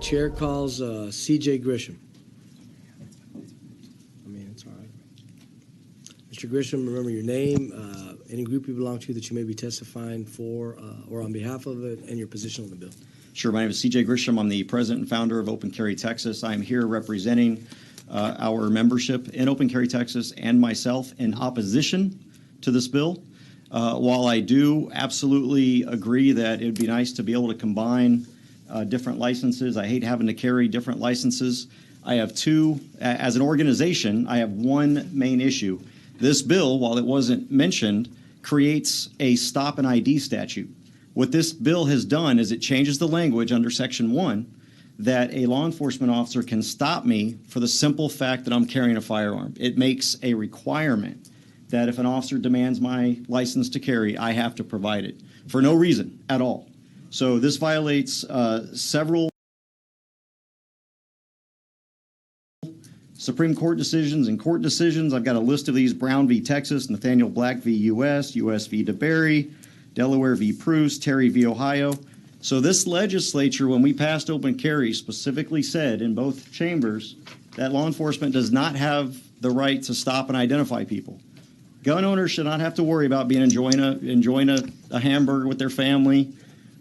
chair calls C.J. Grisham. It's all right. Mr. Grisham, remember your name, any group you belong to that you may be testifying for or on behalf of it, and your position on the bill. Sure. My name is C.J. Grisham. I'm the president and founder of Open Carry Texas. I am here representing our membership in Open Carry Texas and myself in opposition to this bill. While I do absolutely agree that it would be nice to be able to combine different licenses, I hate having to carry different licenses. I have two, as an organization, I have one main issue. This bill, while it wasn't mentioned, creates a stop and ID statute. What this bill has done is it changes the language under Section 1 that a law enforcement officer can stop me for the simple fact that I'm carrying a firearm. It makes a requirement that if an officer demands my license to carry, I have to provide it for no reason at all. So this violates several Supreme Court decisions and court decisions. I've got a list of these: Brown v. Texas, Nathaniel Black v. U.S., U.S. v. DeBerry, Delaware v. Pruse, Terry v. Ohio. So this legislature, when we passed open carry, specifically said in both chambers that law enforcement does not have the right to stop and identify people. Gun owners should not have to worry about being enjoying a hamburger with their family,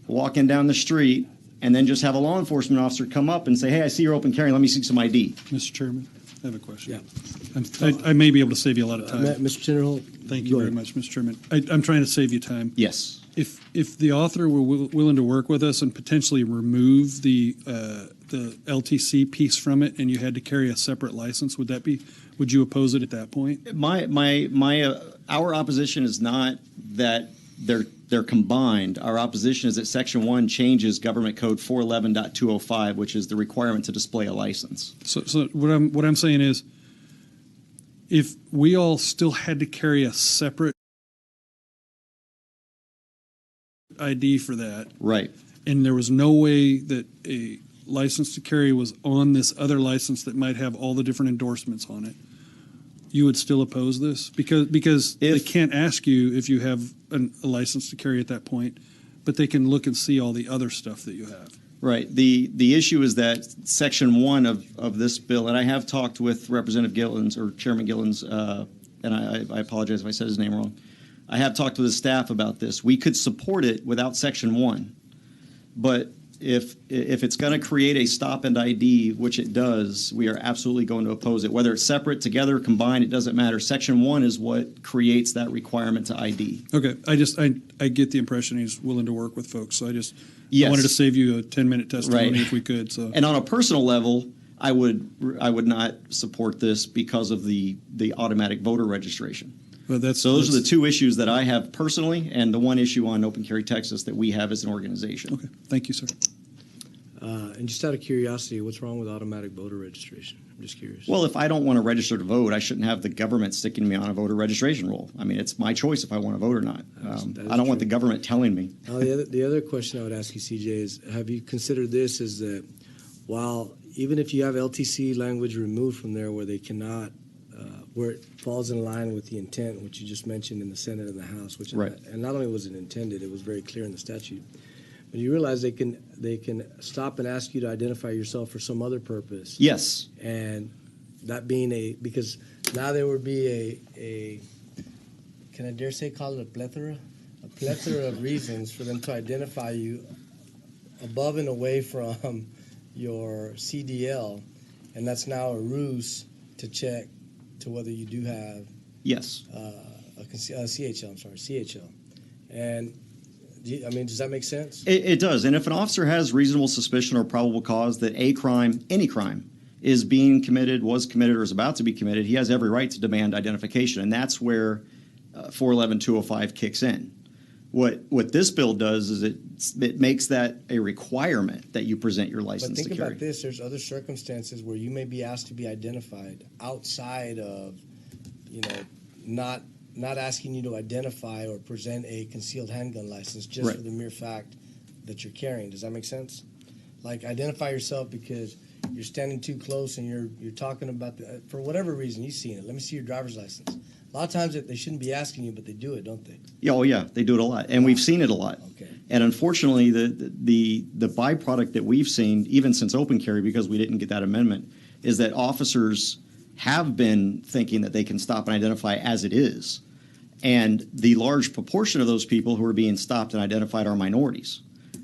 walking down the street, and then just have a law enforcement officer come up and say, hey, I see you're open carry, let me see some ID. Mr. Chairman, I have a question. Yeah. I may be able to save you a lot of time. Mr. Tinderholt? Thank you very much, Mr. Chairman. I'm trying to save you time. Yes. If the author were willing to work with us and potentially remove the LTC piece from it, and you had to carry a separate license, would you oppose it at that point? Our opposition is not that they're combined. Our opposition is that Section 1 changes Government Code 411.205, which is the requirement to display a license. So what I'm saying is, if we all still had to carry a separate ID for that, right, and there was no way that a license to carry was on this other license that might have all the different endorsements on it, you would still oppose this? Because they can't ask you if you have a license to carry at that point, but they can look and see all the other stuff that you have. Right. The issue is that Section 1 of this bill, and I have talked with Representative Gillen's or Chairman Gillen's, and I apologize if I said his name wrong. I have talked with his staff about this. We could support it without Section 1, but if it's going to create a stop and ID, which it does, we are absolutely going to oppose it. Whether it's separate, together, combined, it doesn't matter. Section 1 is what creates that requirement to ID. Okay. I get the impression he's willing to work with folks, so Yes. I wanted to save you a 10-minute testimony if we could. So. And on a personal level, I would not support this because of the automatic voter registration. Well, so those are the two issues that I have personally, and the one issue on Open Carry Texas that we have as an organization. Okay. Thank you, sir. And just out of curiosity, what's wrong with automatic voter registration? I'm just curious. Well, if I don't want to register to vote, I shouldn't have the government sticking me on a voter registration roll. I mean, it's my choice if I want to vote or not. I don't want the government telling me. The other question I would ask you, CJ, is have you considered this as that while even if you have LTC language removed from there where they cannot, where it falls in line with the intent, which you just mentioned in the Senate and the House, which right. And not only was it intended, it was very clear in the statute. But you realize they can stop and ask you to identify yourself for some other purpose. Yes. And that being because now there would be a can I dare say call it a plethora of reasons for them to identify you above and away from your CDL, and that's now a ruse to check to whether you do have yes CHL. I'm sorry, CHL. And does that make sense? It does. And if an officer has reasonable suspicion or probable cause that a crime, any crime, is being committed, was committed, or is about to be committed, he has every right to demand identification. And that's where 411.205 kicks in. What this bill does is it makes that a requirement that you present your license to carry. But think about this. There's other circumstances where you may be asked to be identified outside of, not asking you to identify or present a concealed handgun license just right. for the mere fact that you're carrying. Does that make sense? Like identify yourself because you're standing too close and you're talking about for whatever reason you've seen it. Let me see your driver's license. A lot of times they shouldn't be asking you, but they do it, don't they? Yeah, oh yeah, they do it a lot, and we've seen it a lot. Okay. And unfortunately, the byproduct that we've seen, even since open carry, because we didn't get that amendment, is that officers have been thinking that they can stop and identify as it is. And the large proportion of those people who are being stopped and identified are minorities.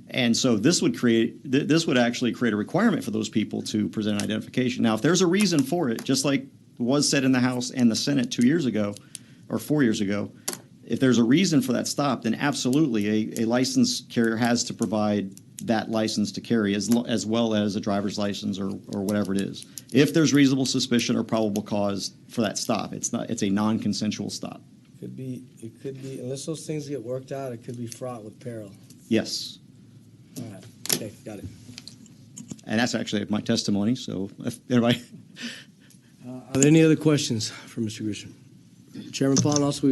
And so this would actually create a requirement for those people to present an identification. Now, if there's a reason for it, just like was said in the House and the Senate 2 years ago or 4 years ago, if there's a reason for that stop, then absolutely a licensed carrier has to provide that license to carry as well as a driver's license or whatever it is. If there's reasonable suspicion or probable cause for that stop, it's a non-consensual stop. It could be, unless those things get worked out, it could be fraught with peril. Yes. All right. Okay, got it. And that's actually my testimony, so if everybody... Are there any other questions for Mr. Grisham? Chairman Paul, and also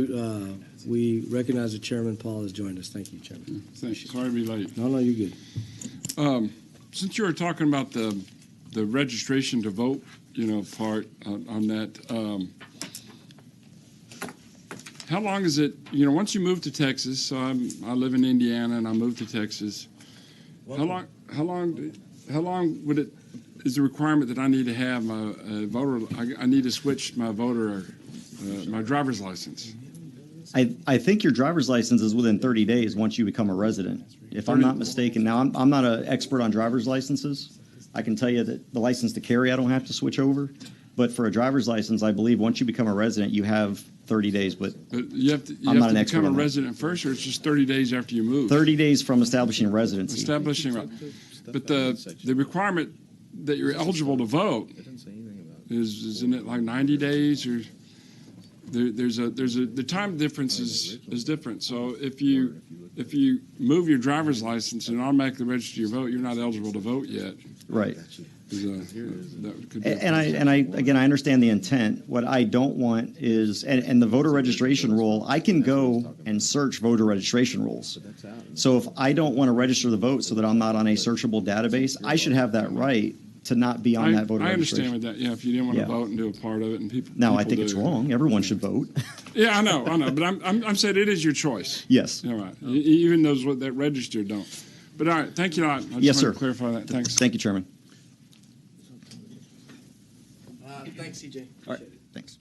we recognize that Chairman Paul has joined us. Thank you, Chairman. Thanks. Sorry to be late. No, you're good. Since you were talking about the registration to vote, part on that, how long is it? Once you move to Texas, so I live in Indiana and I moved to Texas. Welcome. How long would it? Is the requirement that I need to have my voter? I need to switch my my driver's license. I think your driver's license is within 30 days once you become a resident, if I'm not mistaken. Now, I'm not an expert on driver's licenses. I can tell you that the license to carry, I don't have to switch over. But for a driver's license, I believe once you become a resident, you have 30 days. But you have to I'm not an expert become a on that. resident first, or it's just 30 days after you move? 30 days from establishing residency. But the requirement that you're eligible to vote isn't it like 90 days or the time difference is different. So if you move your driver's license and automatically register your vote, you're not eligible to vote yet. Right. That could be And I understand the intent. What I don't want is, and the voter registration rule, I can go and search voter registration rules. So if I don't want to register the vote so that I'm not on a searchable database, I should have that right to not be on that voter I registration. understand with that. Yeah, if you didn't want to vote and do a part of it, and people. No, I people think it's do. wrong. Everyone should vote. Yeah, I know, but I'm saying it is your choice. Yes. All right. Even those that registered don't. But all right, thank you a lot. I just Yes, wanted sir. to clarify that. Thanks. Thank you, Chairman. Thanks, CJ. All right. Thanks.